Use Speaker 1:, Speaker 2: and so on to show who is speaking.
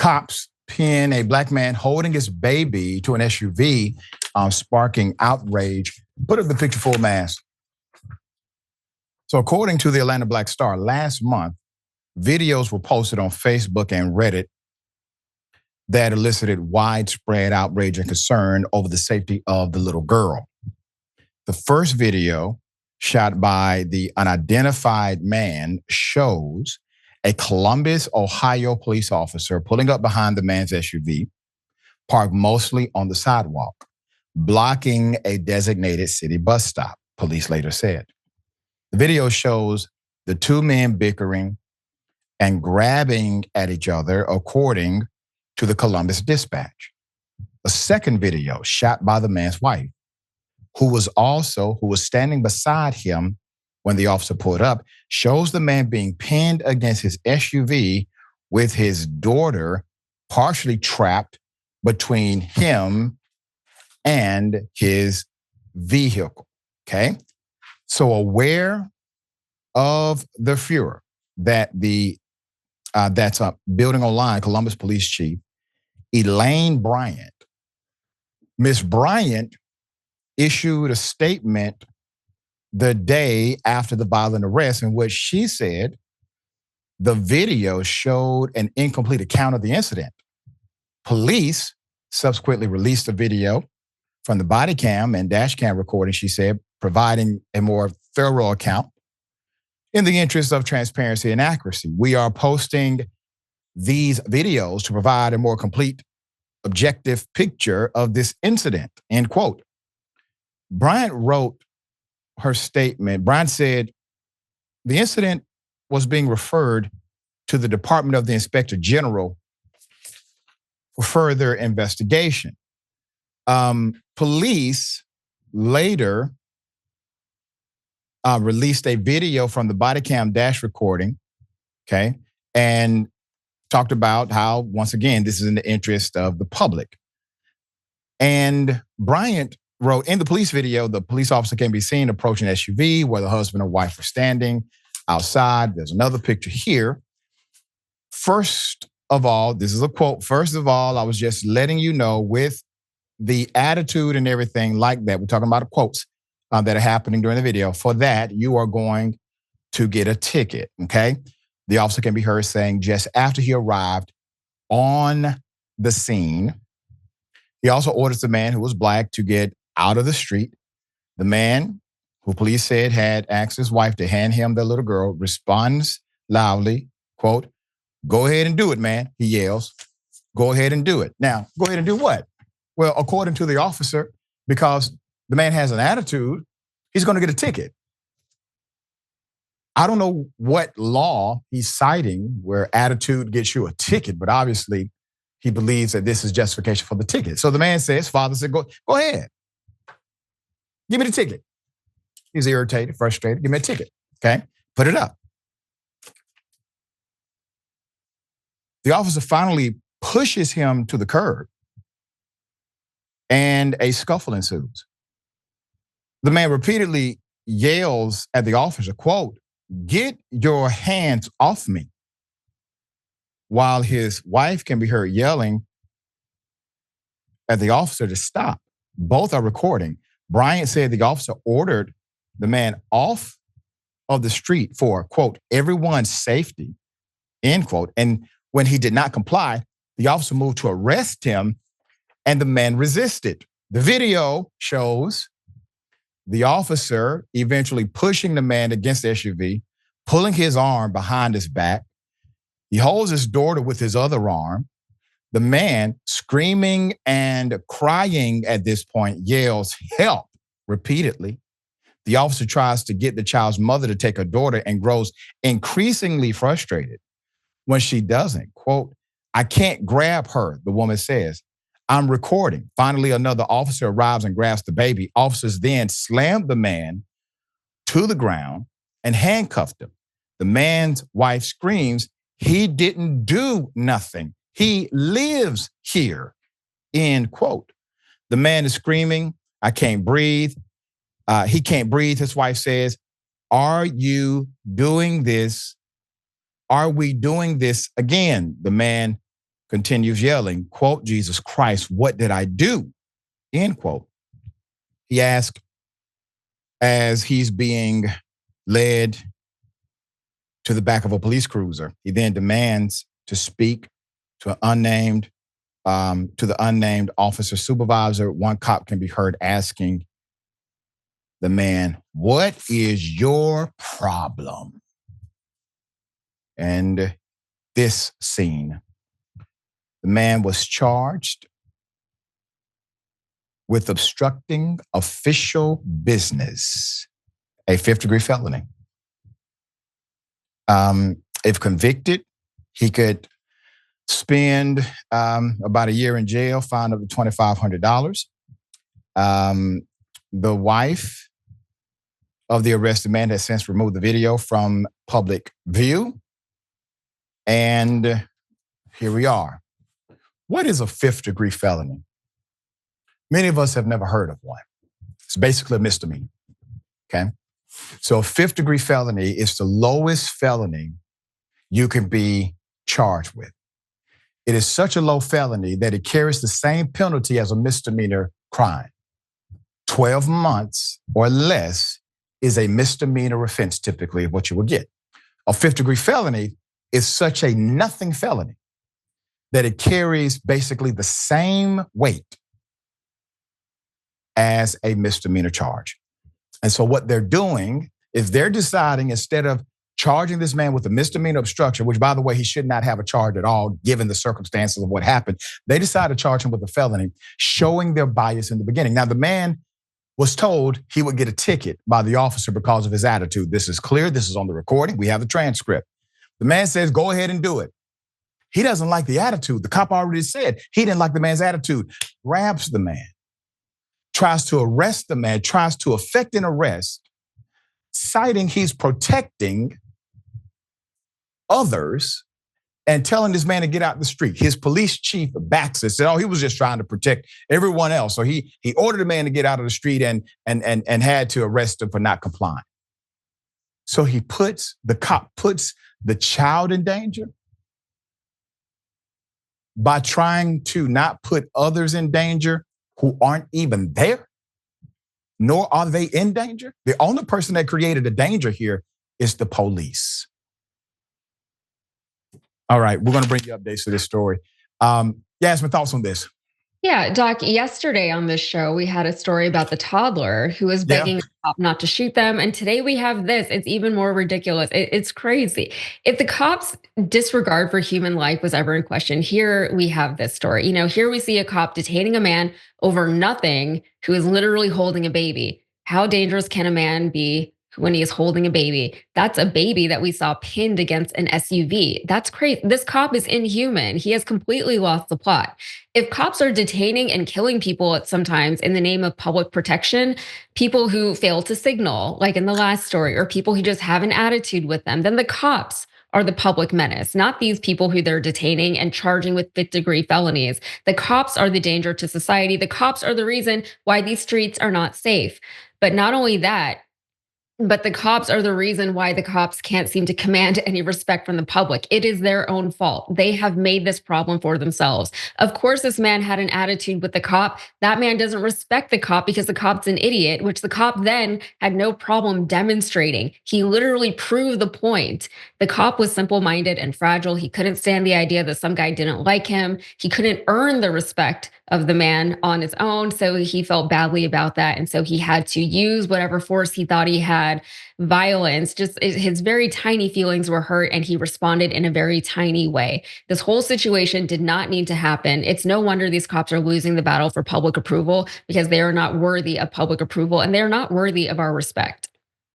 Speaker 1: Cops pin a black man holding his baby to an SUV, sparking outrage. Put up the picture full mass. So according to the Atlanta Black Star, last month, videos were posted on Facebook and Reddit that elicited widespread outrage and concern over the safety of the little girl. The first video, shot by the unidentified man, shows a Columbus, Ohio police officer pulling up behind the man's SUV, parked mostly on the sidewalk, blocking a designated city bus stop, police later said. The video shows the two men bickering and grabbing at each other, according to the Columbus Dispatch. A second video, shot by the man's wife, who was standing beside him when the officer pulled up, shows the man being pinned against his SUV with his daughter partially trapped between him and his vehicle. Okay? So aware of the furor that that's building online, Columbus Police Chief Elaine Bryant. Miss Bryant issued a statement the day after the violent arrest in which she said the video showed an incomplete account of the incident. Police subsequently released the video from the body cam and dash cam recording, she said, providing a more thorough account in the interest of transparency and accuracy. We are posting these videos to provide a more complete, objective picture of this incident, end quote. Bryant wrote her statement. Bryant said the incident was being referred to the Department of the Inspector General for further investigation. Police later released a video from the body cam dash recording, okay, and talked about how, once again, this is in the interest of the public. And Bryant wrote, in the police video, the police officer can be seen approaching an SUV where the husband and wife are standing outside. There's another picture here. First of all, this is a quote. First of all, I was just letting you know, with the attitude and everything like that, we're talking about quotes that are happening during the video. For that, you are going to get a ticket, okay? The officer can be heard saying just after he arrived on the scene. He also orders the man, who was black, to get out of the street. The man, who police said had asked his wife to hand him the little girl, responds loudly, quote, "Go ahead and do it, man," he yells. Go ahead and do it. Now, go ahead and do what? Well, according to the officer, because the man has an attitude, he's going to get a ticket. I don't know what law he's citing where attitude gets you a ticket, but obviously he believes that this is justification for the ticket. So the man says, father said, go ahead. Give me the ticket. He's irritated, frustrated. Give me a ticket, okay? Put it up. The officer finally pushes him to the curb and a scuffle ensues. The man repeatedly yells at the officer, quote, "Get your hands off me," while his wife can be heard yelling at the officer to stop. Both are recording. Bryant said the officer ordered the man off of the street for, quote, "everyone's safety," end quote. And when he did not comply, the officer moved to arrest him and the man resisted. The video shows the officer eventually pushing the man against the SUV, pulling his arm behind his back. He holds his daughter with his other arm. The man, screaming and crying at this point, yells, "Help," repeatedly. The officer tries to get the child's mother to take her daughter and grows increasingly frustrated when she doesn't. Quote, "I can't grab her," the woman says. "I'm recording." Finally, another officer arrives and grabs the baby. Officers then slam the man to the ground and handcuffed him. The man's wife screams, "He didn't do nothing. He lives here," end quote. The man is screaming, "I can't breathe." He can't breathe, his wife says. "Are you doing this? Are we doing this again?" The man continues yelling, quote, Jesus Christ, what did I do? End quote. He asked as he's being led to the back of a police cruiser. He then demands to speak to the unnamed officer supervisor. One cop can be heard asking the man, what is your problem? And this scene, the man was charged with obstructing official business, a 5th-degree felony. If convicted, he could spend about a year in jail, fined up to $2,500. The wife of the arrested man has since removed the video from public view. And here we are. What is a 5th-degree felony? Many of us have never heard of one. It's basically a misdemeanor, okay? So a 5th-degree felony is the lowest felony you can be charged with. It is such a low felony that it carries the same penalty as a misdemeanor crime. 12 months or less is a misdemeanor offense, typically, of what you will get. A 5th-degree felony is such a nothing felony that it carries basically the same weight as a misdemeanor charge. And so what they're doing is they're deciding, instead of charging this man with a misdemeanor obstruction, which, by the way, he should not have a charge at all, given the circumstances of what happened, they decided to charge him with a felony, showing their bias in the beginning. Now, the man was told he would get a ticket by the officer because of his attitude. This is clear. This is on the recording. We have the transcript. The man says, go ahead and do it. He doesn't like the attitude. The cop already said he didn't like the man's attitude. Grabs the man, tries to arrest the man, tries to effect an arrest, citing he's protecting others and telling this man to get out the street. His police chief backs it, said, oh, he was just trying to protect everyone else. So he ordered the man to get out of the street and had to arrest him for not complying. So the cop puts the child in danger by trying to not put others in danger who aren't even there, nor are they in danger. The only person that created a danger here is the police. All right, we're going to bring you updates to this story. Yasmin, thoughts on this?
Speaker 2: Yeah, Doc, yesterday on this show, we had a story about the toddler who was begging the cop not to shoot them. And today we have this. It's even more ridiculous. It's crazy. If the cops' disregard for human life was ever in question, here we have this story. Here we see a cop detaining a man over nothing who is literally holding a baby. How dangerous can a man be when he is holding a baby? That's a baby that we saw pinned against an SUV. That's crazy. This cop is inhuman. He has completely lost the plot. If cops are detaining and killing people sometimes in the name of public protection, people who fail to signal, like in the last story, or people who just have an attitude with them, then the cops are the public menace, not these people who they're detaining and charging with 5th-degree felonies. The cops are the danger to society. The cops are the reason why these streets are not safe. But not only that, but the cops are the reason why the cops can't seem to command any respect from the public. It is their own fault. They have made this problem for themselves. Of course, this man had an attitude with the cop. That man doesn't respect the cop because the cop's an idiot, which the cop then had no problem demonstrating. He literally proved the point. The cop was simple-minded and fragile. He couldn't stand the idea that some guy didn't like him. He couldn't earn the respect of the man on his own. So he felt badly about that. And so he had to use whatever force he thought he had, violence, just his very tiny feelings were hurt and he responded in a very tiny way. This whole situation did not need to happen. It's no wonder these cops are losing the battle for public approval because they are not worthy of public approval and they're not worthy of our respect.